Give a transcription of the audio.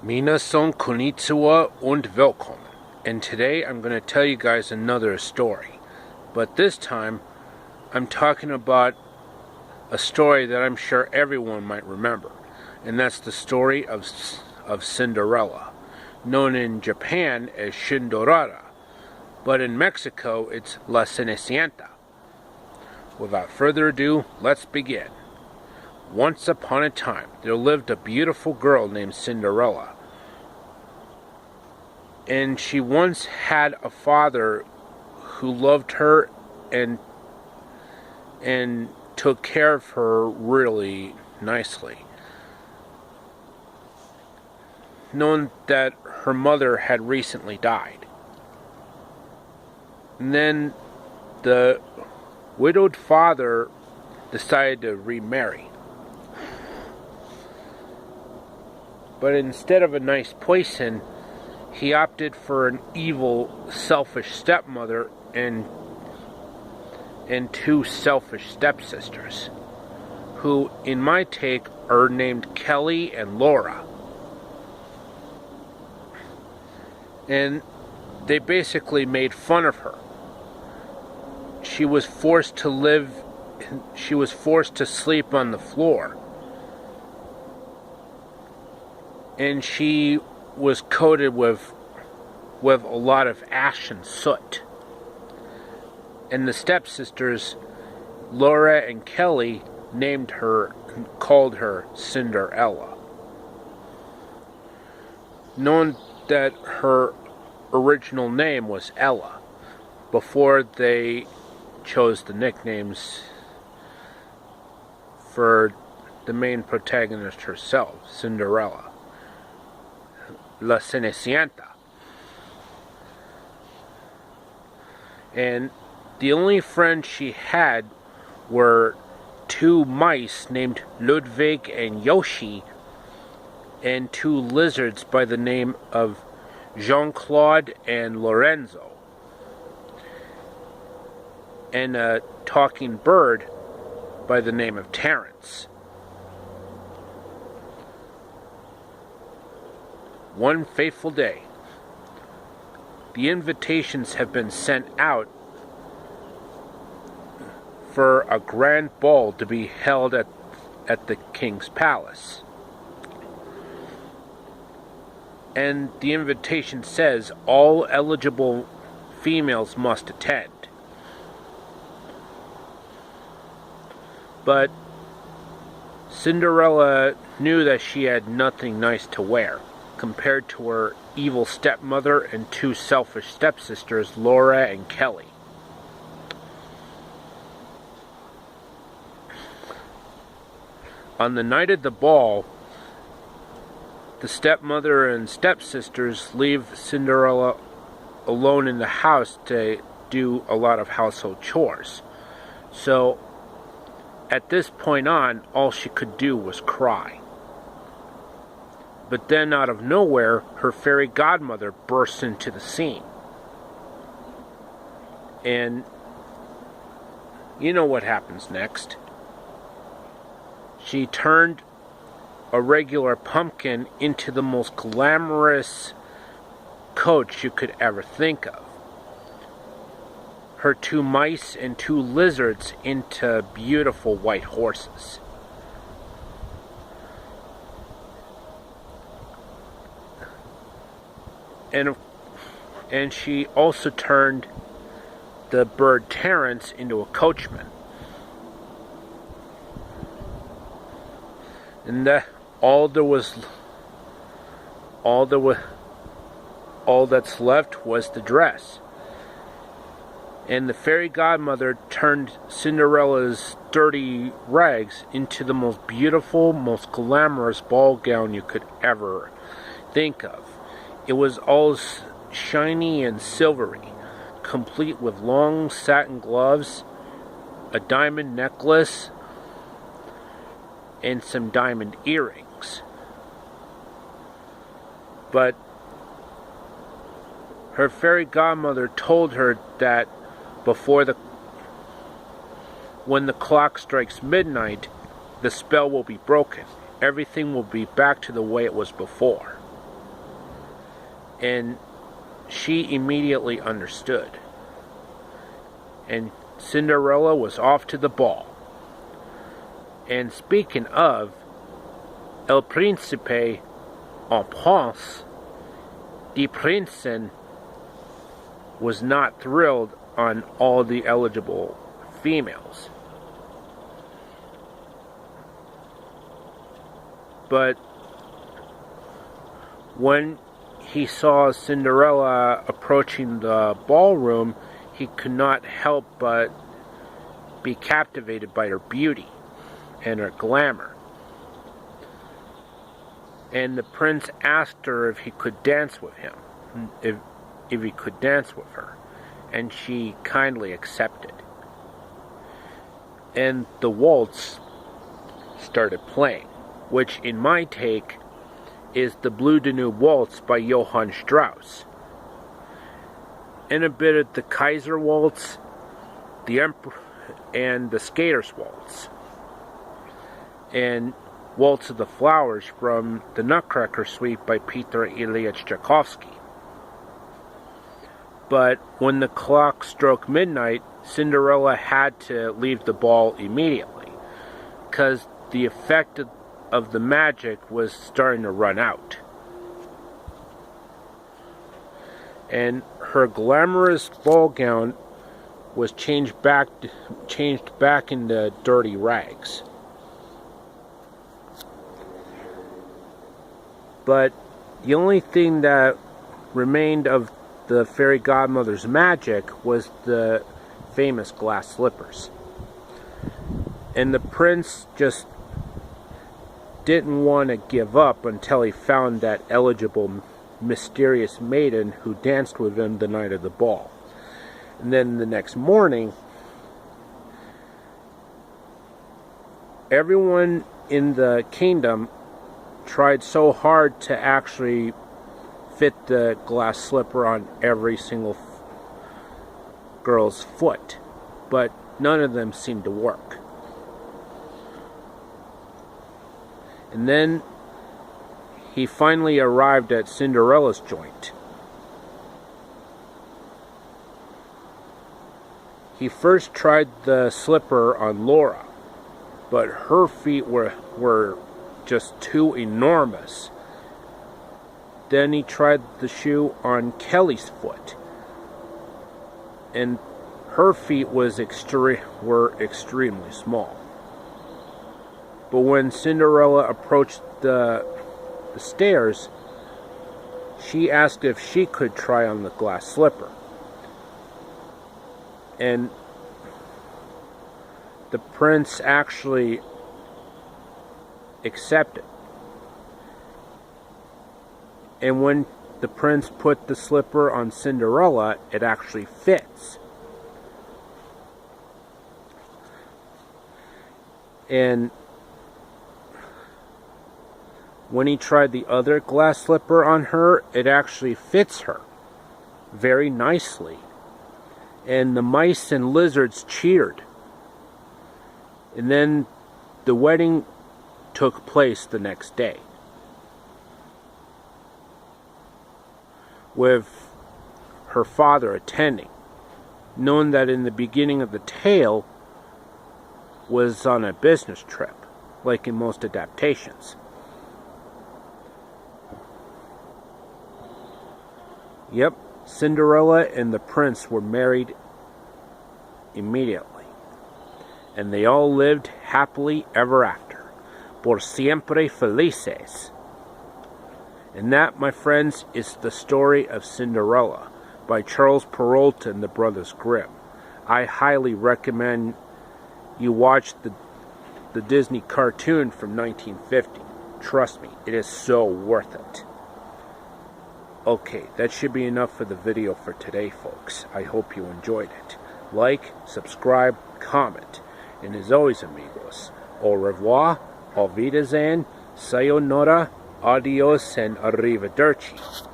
Minasan konnichiwa und willkommen. And today I'm going to tell you guys another story. But this time, I'm talking about a story that I'm sure everyone might remember. And that's the story of Cinderella, known in Japan as Cinderella. But in Mexico, it's La Cenicienta. Without further ado, let's begin. Once upon a time, there lived a beautiful girl named Cinderella. And she once had a father who loved her and took care of her really nicely. Knowing that her mother had recently died. And then the widowed father decided to remarry. But instead of a nice person, he opted for an evil, selfish stepmother and two selfish stepsisters, who, in my take, are named Kelly and Laura. And they basically made fun of her. She was forced to sleep on the floor. And she was coated with a lot of ash and soot. And the stepsisters, Laura and Kelly, called her Cinderella. Knowing that her original name was Ella, before they chose the nicknames for the main protagonist herself, Cinderella. La Cenicienta. And the only friends she had were two mice named Ludwig and Yoshi, and two lizards by the name of Jean-Claude and Lorenzo, and a talking bird by the name of Terence. One fateful day, the invitations have been sent out for a grand ball to be held at the king's palace. And the invitation says all eligible females must attend. But Cinderella knew that she had nothing nice to wear compared to her evil stepmother and two selfish stepsisters, Laura and Kelly. On the night of the ball, the stepmother and stepsisters leave Cinderella alone in the house to do a lot of household chores. So, at this point on, all she could do was cry. But then, out of nowhere, her fairy godmother bursts into the scene. And you know what happens next. She turned a regular pumpkin into the most glamorous coach you could ever think of. Her two mice and two lizards into beautiful white horses. And she also turned the bird Terence into a coachman. And all that's left was the dress. And the fairy godmother turned Cinderella's dirty rags into the most beautiful, most glamorous ball gown you could ever think of. It was all shiny and silvery, complete with long satin gloves, a diamond necklace, and some diamond earrings. But her fairy godmother told her that when the clock strikes midnight, the spell will be broken. Everything will be back to the way it was before. and she immediately understood. And Cinderella was off to the ball. And speaking of, El Príncipe en France, the Princeton was not thrilled on all the eligible females. But when he saw Cinderella approaching the ballroom, he could not help but be captivated by her beauty and her glamour. And the prince asked her if he could dance with him, if he could dance with her, and she kindly accepted. And the waltz started playing, which in my take is the Blue Danube Waltz by Johann Strauss. And a bit of the Kaiser Waltz, the Emperor, and the Skater's Waltz. And Waltz of the Flowers from the Nutcracker Suite by Peter Ilyich Tchaikovsky. But when the clock struck midnight, Cinderella had to leave the ball immediately, because the effect of the magic was starting to run out. And her glamorous ball gown was changed back into dirty rags. But the only thing that remained of the fairy godmother's magic was the famous glass slippers. And the prince just didn't want to give up until he found that eligible mysterious maiden who danced with him the night of the ball. And then the next morning, everyone in the kingdom tried so hard to actually fit the glass slipper on every single girl's foot, but none of them seemed to work. And then he finally arrived at Cinderella's joint. He first tried the slipper on Laura, but her feet were just too enormous. Then he tried the shoe on Kelly's foot, and her feet were extremely small. But when Cinderella approached the stairs, she asked if she could try on the glass slipper. And the prince actually accepted. And when the prince put the slipper on Cinderella, it actually fits. And when he tried the other glass slipper on her, it actually fits her very nicely. And the mice and lizards cheered. And then the wedding took place the next day, with her father attending, knowing that in the beginning of the tale was on a business trip, like in most adaptations. Yep, Cinderella and the prince were married immediately, and they all lived happily ever after, por siempre felices. And that, my friends, is the story of Cinderella by Charles Perrault and the Brothers Grimm. I highly recommend you watch the Disney cartoon from 1950. Trust me, it is so worth it. Okay, that should be enough for the video for today, folks. I hope you enjoyed it. Like, subscribe, comment. And as always, amigos, au revoir, auf Wiedersehen, sayonara, adios, and arrivederci.